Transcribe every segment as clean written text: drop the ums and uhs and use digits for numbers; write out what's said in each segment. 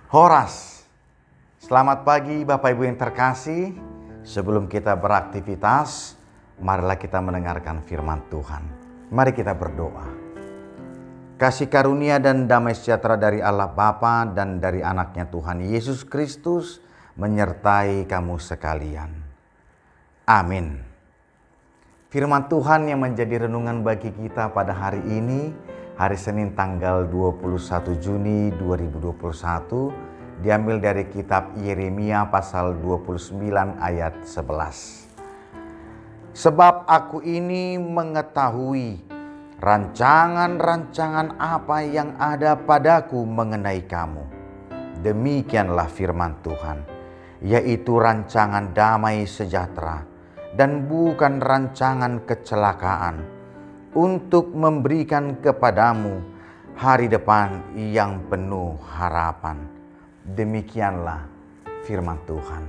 Horas. Selamat pagi Bapak Ibu yang terkasih. Sebelum kita beraktivitas, marilah kita mendengarkan firman Tuhan. Mari kita berdoa. Kasih karunia dan damai sejahtera dari Allah Bapa dan dari anaknya Tuhan Yesus Kristus menyertai kamu sekalian. Amin. Firman Tuhan yang menjadi renungan bagi kita pada hari ini, hari Senin tanggal 21 Juni 2021, diambil dari kitab Yeremia pasal 29 ayat 11. Sebab aku ini mengetahui rancangan-rancangan apa yang ada padaku mengenai kamu. Demikianlah firman Tuhan, yaitu rancangan damai sejahtera dan bukan rancangan kecelakaan, untuk memberikan kepadamu hari depan yang penuh harapan. Demikianlah firman Tuhan.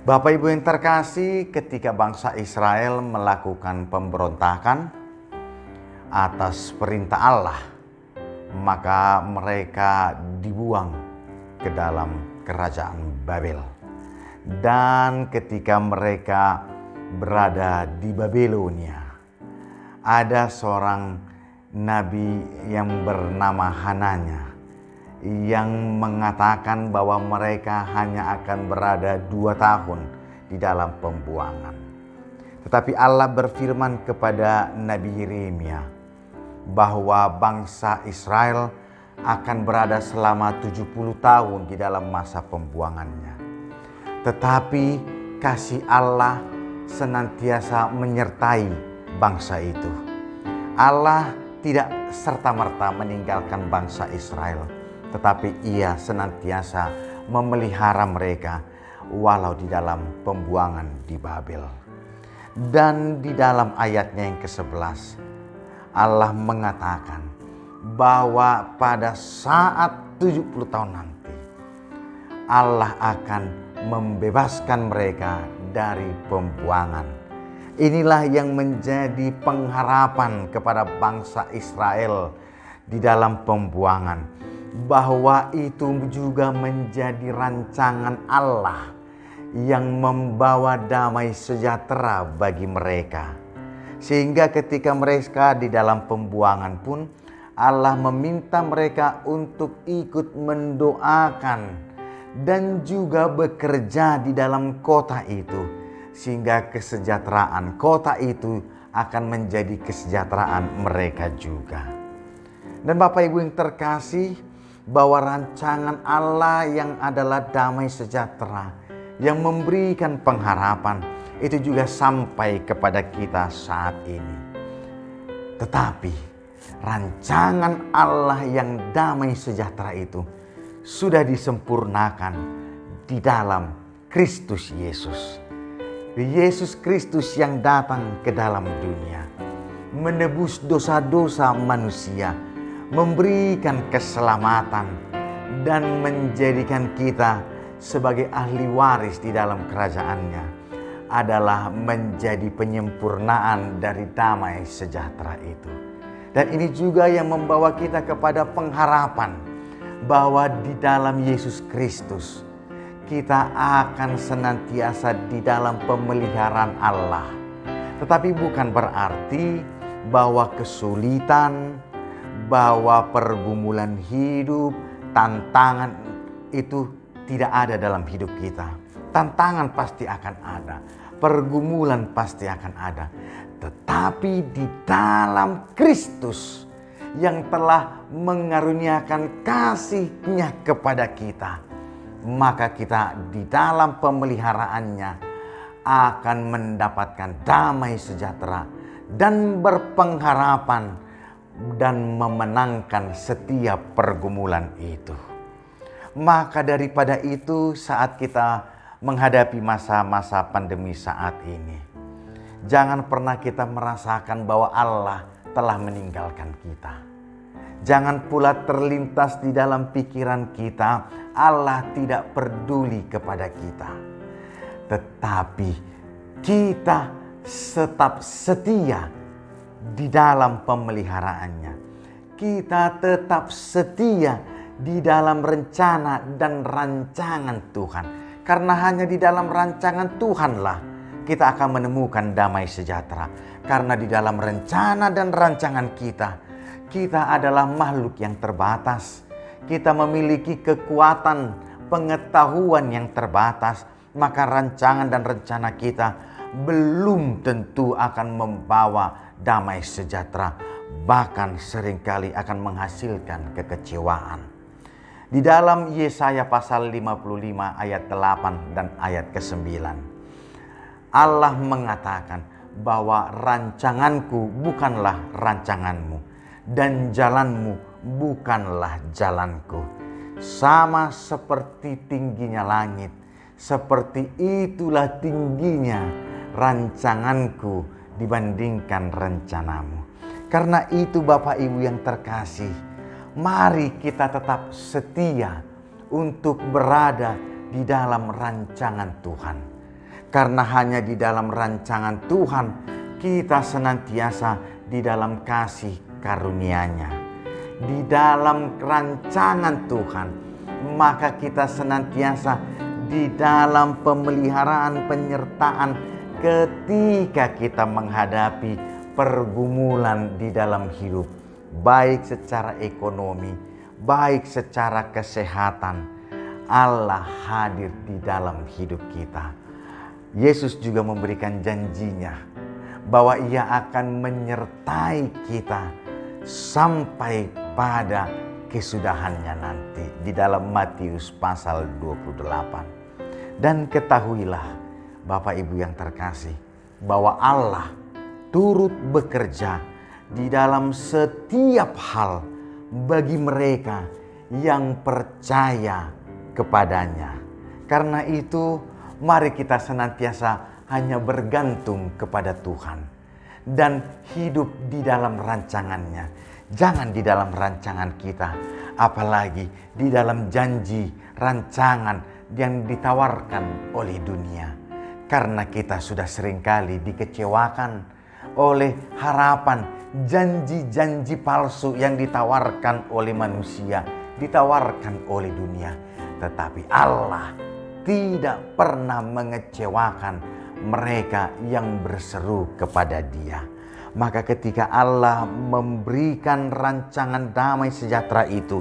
Bapak Ibu yang terkasih, ketika bangsa Israel melakukan pemberontakan atas perintah Allah, maka mereka dibuang ke dalam kerajaan Babel. Dan ketika mereka berada di Babilonia, ada seorang nabi yang bernama Hananya yang mengatakan bahwa mereka hanya akan berada 2 tahun di dalam pembuangan. Tetapi Allah berfirman kepada Nabi Yeremia bahwa bangsa Israel akan berada selama 70 tahun di dalam masa pembuangannya. Tetapi kasih Allah senantiasa menyertai bangsa itu. Allah tidak serta-merta meninggalkan bangsa Israel, tetapi Ia senantiasa memelihara mereka walau di dalam pembuangan di Babel. Dan di dalam ayatnya yang ke-11, Allah mengatakan bahwa pada saat 70 tahun nanti, Allah akan membebaskan mereka dari pembuangan. Inilah yang menjadi pengharapan kepada bangsa Israel di dalam pembuangan, bahwa itu juga menjadi rancangan Allah yang membawa damai sejahtera bagi mereka. Sehingga ketika mereka di dalam pembuangan pun, Allah meminta mereka untuk ikut mendoakan dan juga bekerja di dalam kota itu, sehingga kesejahteraan kota itu akan menjadi kesejahteraan mereka juga. Dan Bapak Ibu yang terkasih, bahwa rancangan Allah yang adalah damai sejahtera, yang memberikan pengharapan, itu juga sampai kepada kita saat ini. Tetapi rancangan Allah yang damai sejahtera itu sudah disempurnakan di dalam Kristus Yesus. Yesus Kristus yang datang ke dalam dunia, menebus dosa-dosa manusia, memberikan keselamatan, dan menjadikan kita sebagai ahli waris di dalam kerajaannya, adalah menjadi penyempurnaan dari damai sejahtera itu. Dan ini juga yang membawa kita kepada pengharapan bahwa di dalam Yesus Kristus kita akan senantiasa di dalam pemeliharaan Allah. Tetapi bukan berarti bahwa kesulitan, bahwa pergumulan hidup, tantangan itu tidak ada dalam hidup kita. Tantangan pasti akan ada, pergumulan pasti akan ada. Tetapi di dalam Kristus yang telah mengaruniakan kasih-Nya kepada kita, maka kita di dalam pemeliharaannya akan mendapatkan damai sejahtera dan berpengharapan dan memenangkan setiap pergumulan itu. Maka daripada itu, saat kita menghadapi masa-masa pandemi saat ini, jangan pernah kita merasakan bahwa Allah telah meninggalkan kita. Jangan pula terlintas di dalam pikiran kita, Allah tidak peduli kepada kita. Tetapi kita tetap setia di dalam pemeliharaannya. Kita tetap setia di dalam rencana dan rancangan Tuhan. Karena hanya di dalam rancangan Tuhanlah kita akan menemukan damai sejahtera. Karena di dalam rencana dan rancangan kita adalah makhluk yang terbatas. Kita memiliki kekuatan, pengetahuan yang terbatas. Maka rancangan dan rencana kita belum tentu akan membawa damai sejahtera. Bahkan seringkali akan menghasilkan kekecewaan. Di dalam Yesaya pasal 55 ayat 8 dan ayat ke-9. Allah mengatakan bahwa rancanganku bukanlah rancanganmu dan jalanmu bukanlah jalanku. Sama seperti tingginya langit, seperti itulah tingginya rancanganku dibandingkan rencanamu. Karena itu Bapak Ibu yang terkasih, mari kita tetap setia untuk berada di dalam rancangan Tuhan. Karena hanya di dalam rancangan Tuhan kita senantiasa di dalam kasih karunia-Nya. Di dalam rancangan Tuhan maka kita senantiasa di dalam pemeliharaan penyertaan ketika kita menghadapi pergumulan di dalam hidup, baik secara ekonomi, baik secara kesehatan. Allah hadir di dalam hidup kita. Yesus juga memberikan janjinya bahwa Ia akan menyertai kita sampai pada kesudahannya nanti di dalam Matius pasal 28. Dan ketahuilah Bapak Ibu yang terkasih, bahwa Allah turut bekerja di dalam setiap hal bagi mereka yang percaya kepadanya. Karena itu mari kita senantiasa hanya bergantung kepada Tuhan dan hidup di dalam rancangannya. Jangan di dalam rancangan kita, apalagi di dalam janji rancangan yang ditawarkan oleh dunia. Karena kita sudah seringkali dikecewakan oleh harapan, janji-janji palsu yang ditawarkan oleh manusia, ditawarkan oleh dunia. Tetapi Allah tidak pernah mengecewakan mereka yang berseru kepada Dia. Maka ketika Allah memberikan rancangan damai sejahtera itu,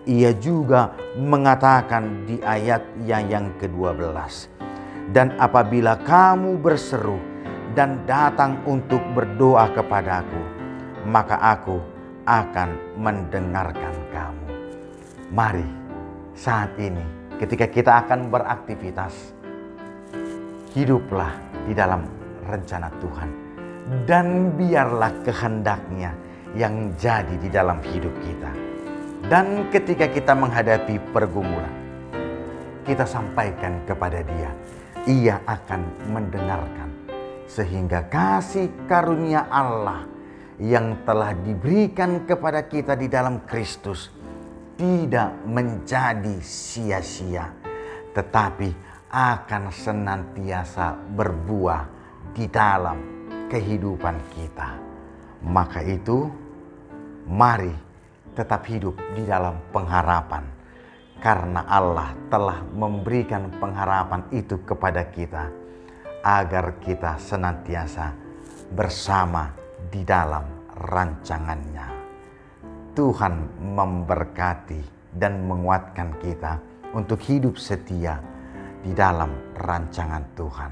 Ia juga mengatakan di ayat yang ke-12. Dan apabila kamu berseru dan datang untuk berdoa kepadaku, maka aku akan mendengarkan kamu. Mari saat ini ketika kita akan beraktivitas, hiduplah di dalam rencana Tuhan. Dan biarlah kehendak-Nya yang jadi di dalam hidup kita. Dan ketika kita menghadapi pergumulan, kita sampaikan kepada Dia. Ia akan mendengarkan. Sehingga kasih karunia Allah yang telah diberikan kepada kita di dalam Kristus tidak menjadi sia-sia, tetapi akan senantiasa berbuah di dalam kehidupan kita. Maka itu, mari tetap hidup di dalam pengharapan, karena Allah telah memberikan pengharapan itu kepada kita, agar kita senantiasa bersama di dalam rancangannya. Tuhan memberkati dan menguatkan kita untuk hidup setia di dalam rancangan Tuhan.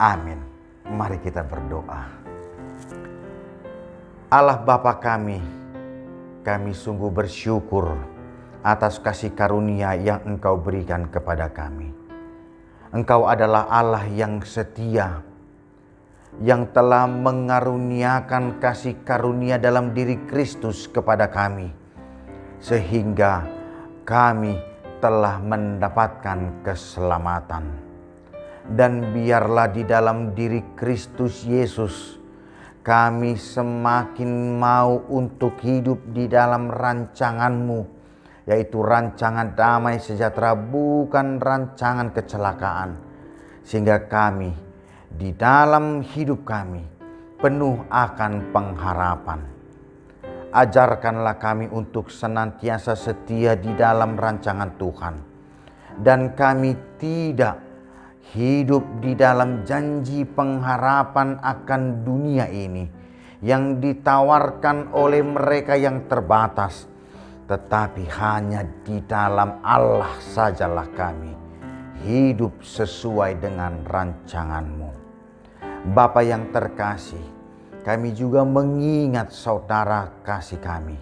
Amin. Mari kita berdoa. Allah Bapa kami sungguh bersyukur atas kasih karunia yang Engkau berikan kepada kami. Engkau adalah Allah yang setia, yang telah mengaruniakan kasih karunia dalam diri Kristus kepada kami, sehingga kami telah mendapatkan keselamatan. Dan biarlah di dalam diri Kristus Yesus, kami semakin mau untuk hidup di dalam rancangan-Mu, yaitu rancangan damai sejahtera, bukan rancangan kecelakaan. Sehingga kami di dalam hidup kami penuh akan pengharapan. ajarkanlah kami untuk senantiasa setia di dalam rancangan Tuhan. Dan kami tidak hidup di dalam janji pengharapan akan dunia ini yang ditawarkan oleh mereka yang terbatas, tetapi hanya di dalam Allah sajalah kami hidup sesuai dengan rancangan-Mu. Bapa yang terkasih, kami juga mengingat saudara kasih kami,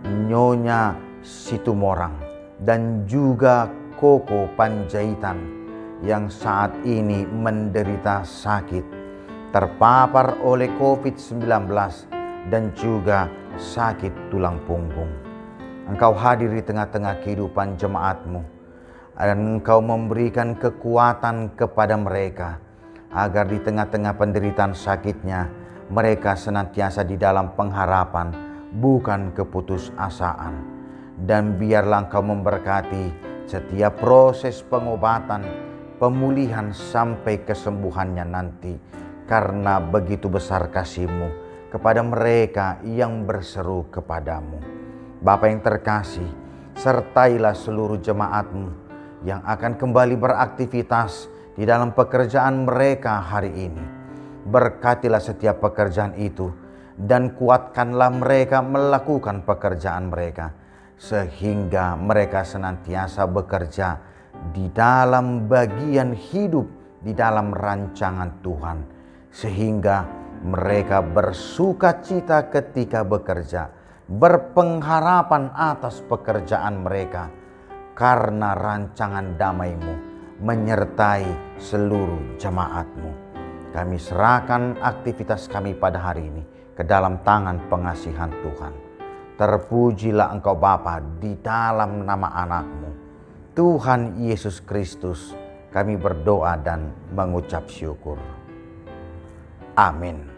Nyonya Situmorang dan juga Koko Panjaitan yang saat ini menderita sakit, terpapar oleh COVID-19 dan juga sakit tulang punggung. Engkau hadir di tengah-tengah kehidupan jemaat-Mu, dan Engkau memberikan kekuatan kepada mereka, agar di tengah-tengah penderitaan sakitnya, mereka senantiasa di dalam pengharapan, bukan keputusasaan. Dan biarlah Engkau memberkati setiap proses pengobatan, pemulihan sampai kesembuhannya nanti, karena begitu besar kasih-Mu kepada mereka yang berseru kepadamu. Bapa yang terkasih, sertailah seluruh jemaat-Mu yang akan kembali beraktivitas di dalam pekerjaan mereka hari ini. Berkatilah setiap pekerjaan itu dan kuatkanlah mereka melakukan pekerjaan mereka, sehingga mereka senantiasa bekerja di dalam bagian hidup di dalam rancangan Tuhan, sehingga mereka bersuka cita ketika bekerja, berpengharapan atas pekerjaan mereka, karena rancangan damai-Mu menyertai seluruh jemaat-Mu. Kami serahkan aktivitas kami pada hari ini ke dalam tangan pengasihan Tuhan. Terpujilah Engkau Bapa di dalam nama anak-Mu, Tuhan Yesus Kristus. Kami berdoa dan mengucap syukur. Amin.